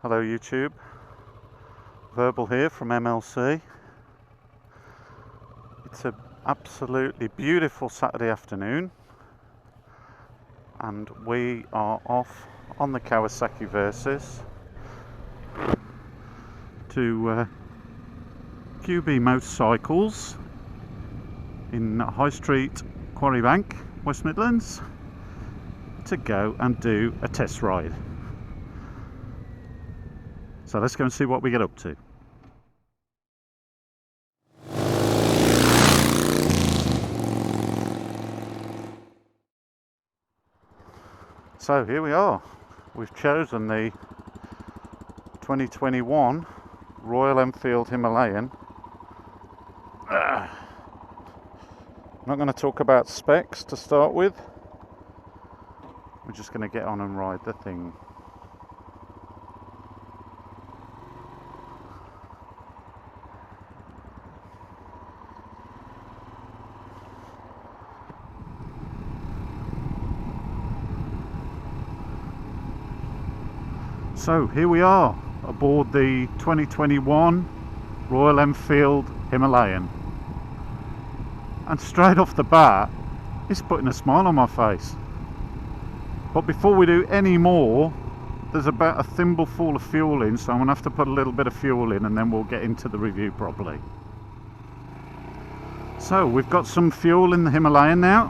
Hello YouTube, Verbal here from MLC. It's an absolutely beautiful Saturday afternoon and we are off on the Kawasaki Versys to QB Motorcycles in High Street, Quarrybank, West Midlands, to go and do a test ride. So let's go and see what we get up to. So here we are. We've chosen the 2021 Royal Enfield Himalayan. I'm not going to talk about specs to start with. We're just going to get on and ride the thing. So here we are aboard the 2021 Royal Enfield Himalayan, and straight off the bat it's putting a smile on my face. But before we do any more, there's about a thimbleful of fuel in, so I'm going to have to put a little bit of fuel in and then we'll get into the review properly. So we've got some fuel in the Himalayan now,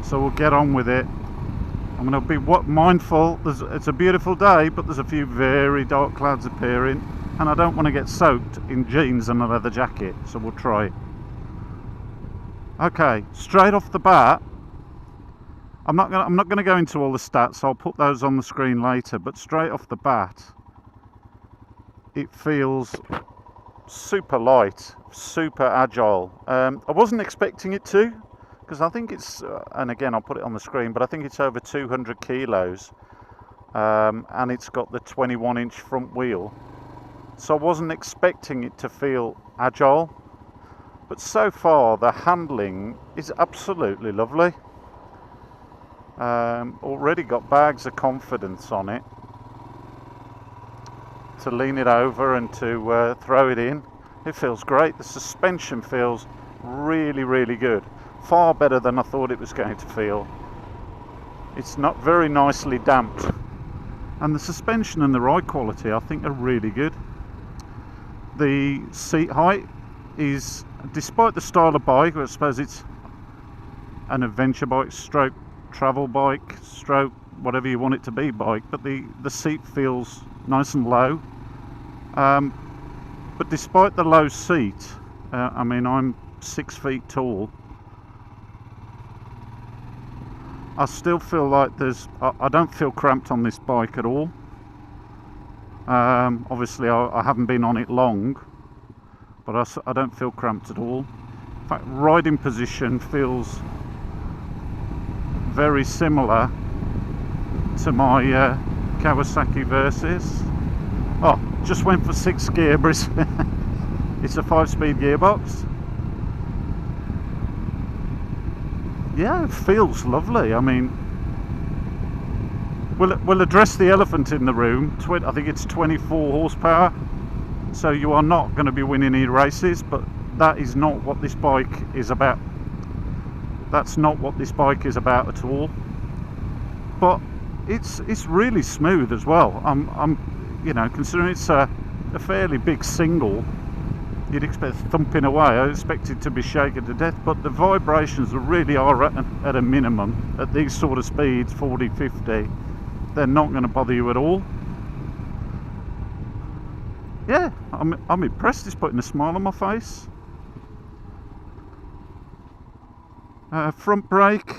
so we'll get on with it. I'm going to be mindful. It's a beautiful day, but there's a few very dark clouds appearing, and I don't want to get soaked in jeans and a leather jacket, so we'll try. Okay, straight off the bat, I'm not going to go into all the stats. I'll put those on the screen later. But straight off the bat, it feels super light, super agile. I wasn't expecting it to, because I think it's, and again I'll put it on the screen, but I think it's over 200 kilos, and it's got the 21-inch front wheel, so I wasn't expecting it to feel agile. But so far the handling is absolutely lovely. Already got bags of confidence on it to lean it over and to throw it in. It feels great. The suspension feels really good. Far better than I thought it was going to feel. It's not very nicely damped, and the suspension and the ride quality I think are really good. The seat height is, despite the style of bike, I suppose it's an adventure bike stroke travel bike stroke whatever you want it to be bike, but the seat feels nice and low. But despite the low seat, I mean, I'm 6 feet tall, I still feel like I don't feel cramped on this bike at all. Obviously I haven't been on it long, but I don't feel cramped at all. In fact, riding position feels very similar to my Kawasaki Versys. Oh, just went for 6 gear, but it's a 5-speed gearbox. Yeah, it feels lovely. I mean, we'll address the elephant in the room. I think it's 24 horsepower, so you are not going to be winning any races, but that is not what this bike is about. That's not what this bike is about at all. But it's really smooth as well. I'm you know, considering it's a fairly big single, you'd expect thumping away. I expect it to be shaken to death, but the vibrations really are at a minimum at these sort of speeds, 40, 50. They're not going to bother you at all. Yeah, I'm impressed. It's putting a smile on my face. Front brake,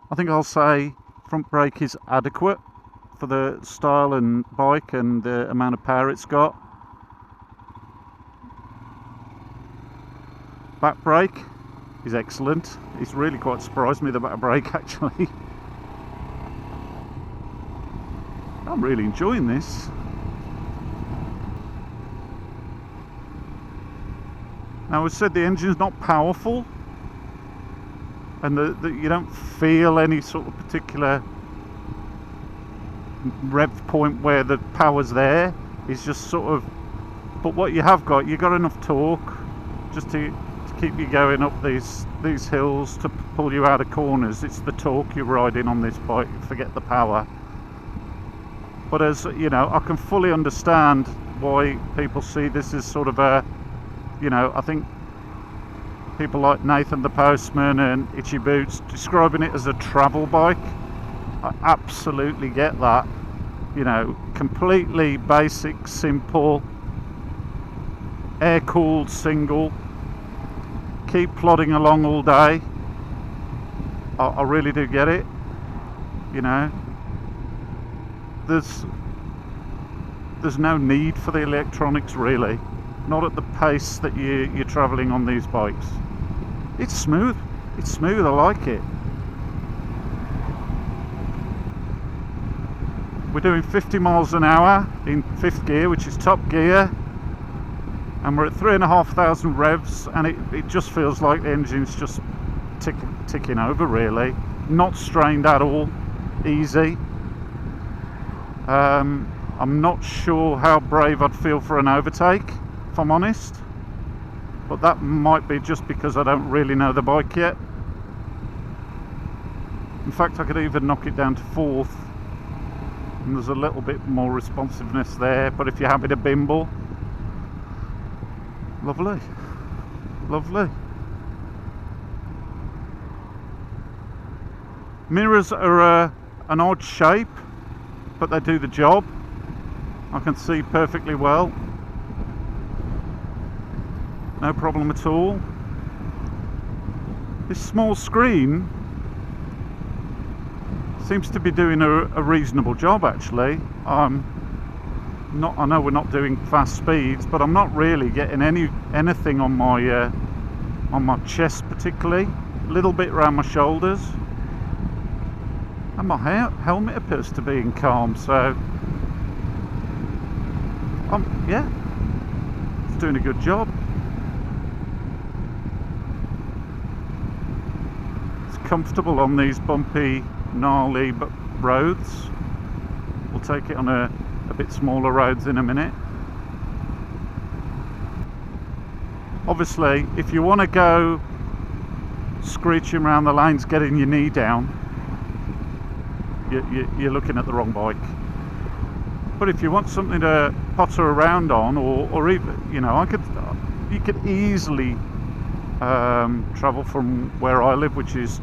I think I'll say front brake is adequate for the style and bike and the amount of power it's got. Back brake is excellent. It's really quite surprised me, the back brake, actually. I'm really enjoying this. Now, I said the engine's not powerful, and you don't feel any sort of particular rev point where the power's there. It's just sort of, but what you have got, you've got enough torque just to keep you going up these hills, to pull you out of corners. It's the torque you're riding on this bike, forget the power. But as you know, I can fully understand why people see this as sort of a, you know, I think people like Nathan the Postman and Itchy Boots describing it as a travel bike. I absolutely get that. You know, completely basic, simple, air-cooled single, keep plodding along all day. I really do get it. You know, there's no need for the electronics really, not at the pace that you're travelling on these bikes. It's smooth, I like it. We're doing 50 miles an hour in 5th gear, which is top gear, and we're at 3,500 revs, and it just feels like the engine's just ticking over really. Not strained at all, easy. I'm not sure how brave I'd feel for an overtake, if I'm honest, but that might be just because I don't really know the bike yet. In fact, I could even knock it down to 4th, and there's a little bit more responsiveness there. But if you're happy to bimble, lovely, lovely. Mirrors are an odd shape, but they do the job. I can see perfectly well, no problem at all. This small screen seems to be doing a reasonable job actually. I know we're not doing fast speeds, but I'm not really getting anything on my chest particularly. A little bit around my shoulders, and my helmet appears to be in calm, so yeah, it's doing a good job. It's comfortable on these bumpy, gnarly roads. We'll take it on a bit smaller roads in a minute. Obviously, if you want to go screeching around the lanes getting your knee down, you're looking at the wrong bike. But if you want something to potter around on, or even, you know, you could easily travel from where I live, which is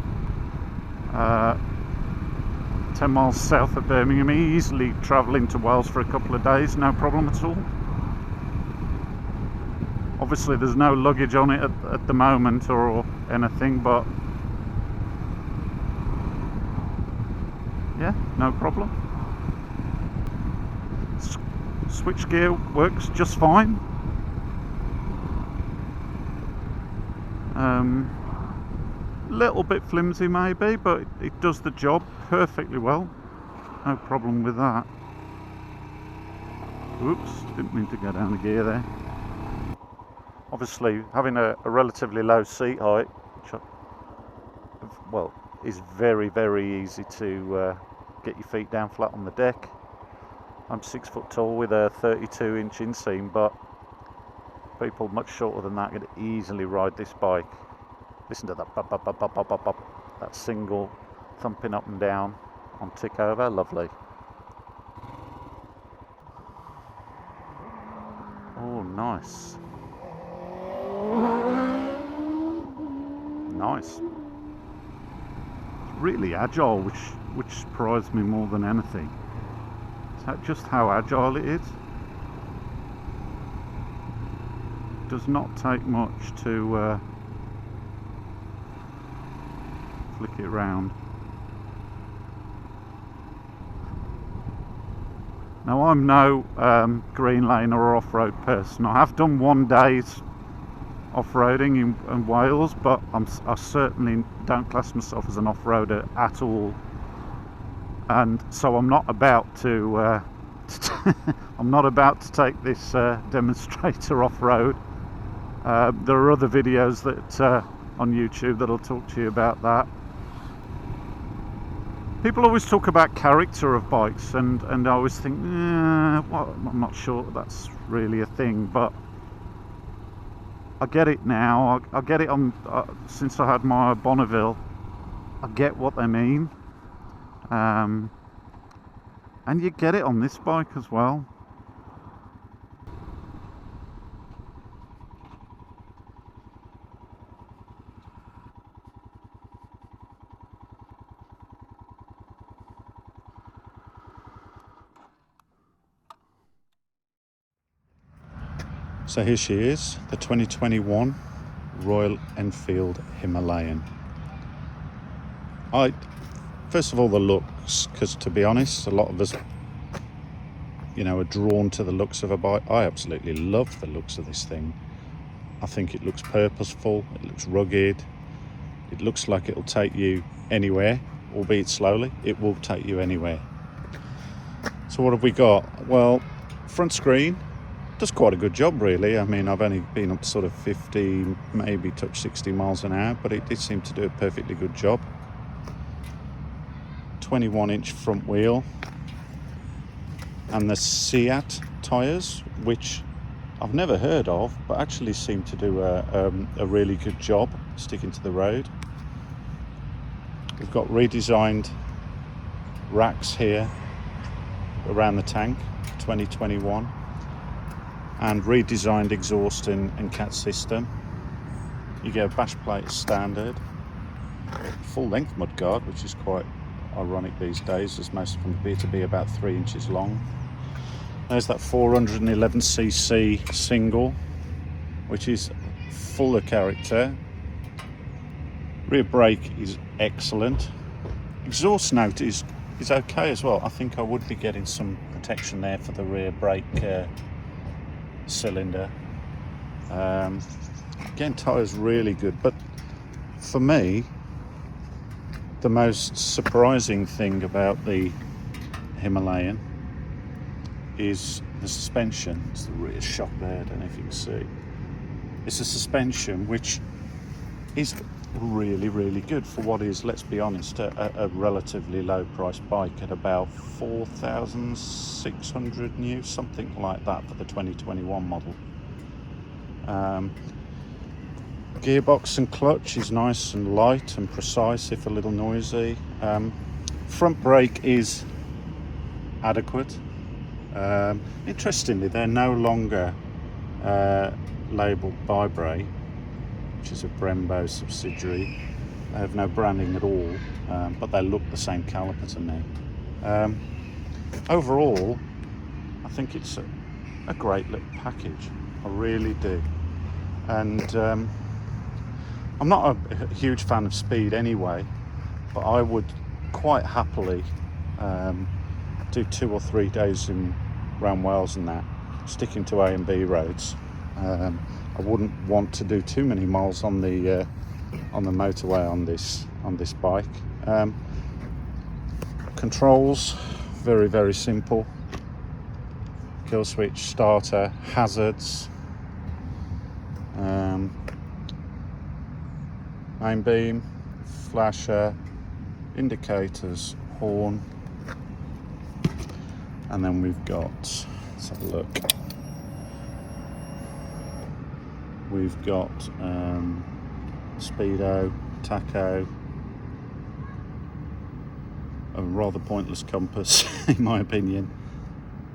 10 miles south of Birmingham, easily travel into Wales for a couple of days, no problem at all. Obviously there's no luggage on it at the moment or anything, but yeah, no problem. Switch gear works just fine. Little bit flimsy maybe, but it does the job perfectly well. No problem with that. Oops, didn't mean to go down the gear there. Obviously having a relatively low seat height, which well, is very easy to get your feet down flat on the deck. I'm 6 foot tall with a 32-inch inseam, but people much shorter than that could easily ride this bike. Listen to that bop, bop, bop, bop, bop, bop, bop. That single thumping up and down on tick over, lovely. Oh, nice. Nice. Really agile, which surprised me more than anything. Just how agile it is. Does not take much to flick it around. Now I'm no green lane or off-road person. I have done one day's off-roading in Wales, but I certainly don't class myself as an off-roader at all. And so I'm not about to I'm not about to take this demonstrator off-road. There are other videos that on YouTube that'll talk to you about that. People always talk about character of bikes, and I always think, well, I'm not sure that's really a thing, but I get it now. I get it on since I had my Bonneville. I get what they mean, and you get it on this bike as well. So here she is, the 2021 Royal Enfield Himalayan. First of all, the looks, because to be honest, a lot of us, are drawn to the looks of a bike. I absolutely love the looks of this thing. I think it looks purposeful, it looks rugged, it looks like it'll take you anywhere, albeit slowly. It will take you anywhere. So what have we got? Well, front screen does quite a good job, really. I mean, I've only been up to sort of 50, maybe touch 60 miles an hour, but it did seem to do a perfectly good job. 21-inch front wheel, and the Seat tyres, which I've never heard of, but actually seem to do a really good job sticking to the road. We've got redesigned racks here around the tank, 2021, and redesigned exhaust and cat system. You get a bash plate standard, full length mudguard, which is quite ironic these days, as most of them appear to be about 3 inches long. There's that 411cc single, which is full of character. Rear brake is excellent. Exhaust note is okay as well. I think I would be getting some protection there for the rear brake cylinder. Again, tyres really good, but for me, the most surprising thing about the Himalayan is the suspension. It's the rear shock there, I don't know if you can see. It's a suspension which is really, really good for what is, let's be honest, a relatively low price bike at about 4,600 new, something like that for the 2021 model. Gearbox and clutch is nice and light and precise, if a little noisy. Front brake is adequate. Interestingly, they're no longer labelled Vibre, which is a Brembo subsidiary. They have no branding at all, but they look the same caliper to me. Overall, I think it's a great little package. I really do. And I'm not a huge fan of speed anyway, but I would quite happily do 2 or 3 days around Wales and that, sticking to A and B roads. I wouldn't want to do too many miles on the motorway on this bike. Controls, very, very simple. Kill switch, starter, hazards, main beam, flasher, indicators, horn, and then we've got, let's have a look, we've got speedo, tacho, a rather pointless compass in my opinion,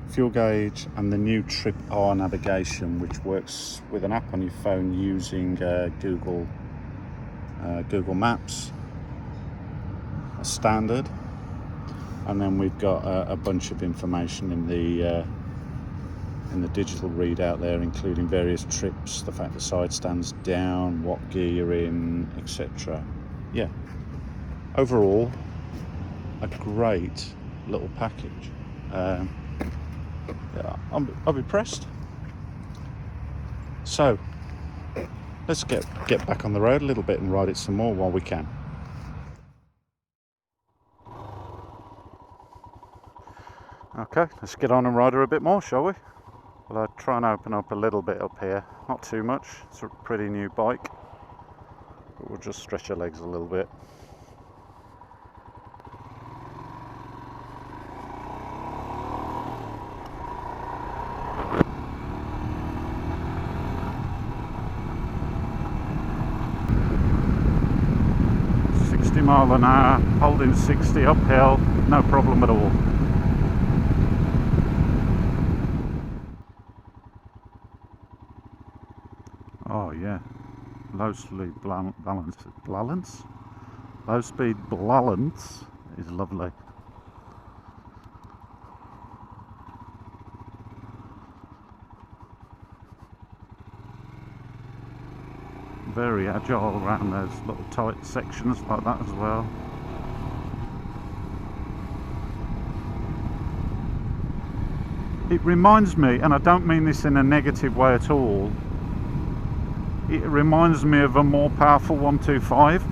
fuel gauge, and the new Trip R navigation, which works with an app on your phone using Google Maps, a standard. And then we've got a bunch of information in the digital readout there, including various trips, the fact the side stands down, what gear you're in, etc. Yeah, overall a great little package. Yeah, I'm impressed. So let's get back on the road a little bit and ride it some more while we can. Okay, let's get on and ride her a bit more, shall we? Well, I'll try and open up a little bit up here, not too much. It's a pretty new bike, but we'll just stretch her legs a little bit. mile an hour, holding 60 uphill, no problem at all. Oh yeah, low speed balance. Low speed balance is lovely. Very agile around those little tight sections like that as well. It reminds me, and I don't mean this in a negative way at all, it reminds me of a more powerful 125.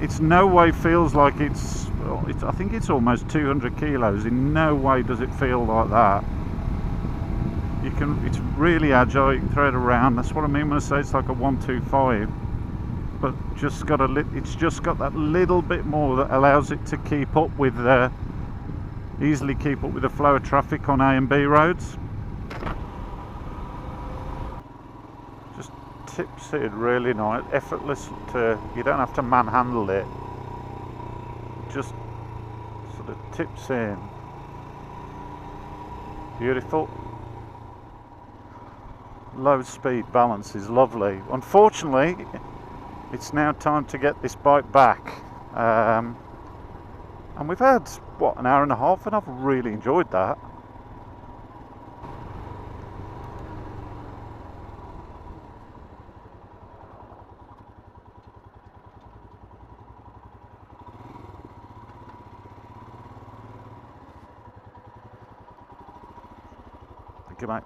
It's no way feels like it's I think it's almost 200 kilos. In no way does it feel like that. It's really agile, you can throw it around. That's what I mean when I say it's like a 125, but it's just got that little bit more that allows it to keep up with easily keep up with the flow of traffic on A and B roads. Just tips it really nice, effortless. You don't have to manhandle it, just sort of tips in. Beautiful. Low speed balance is lovely. Unfortunately, it's now time to get this bike back, and we've had what, an hour and a half, and I've really enjoyed that. Thank you, mate.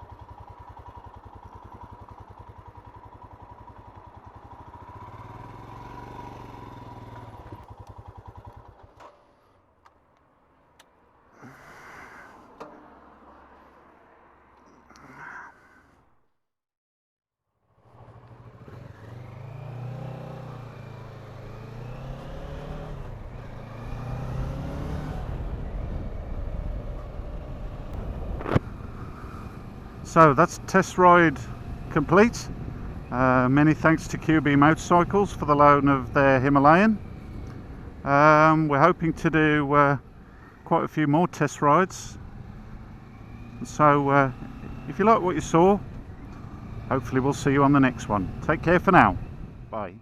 So that's test ride complete. Many thanks to QB Motorcycles for the loan of their Himalayan. We're hoping to do quite a few more test rides. So if you like what you saw, hopefully we'll see you on the next one. Take care for now. Bye.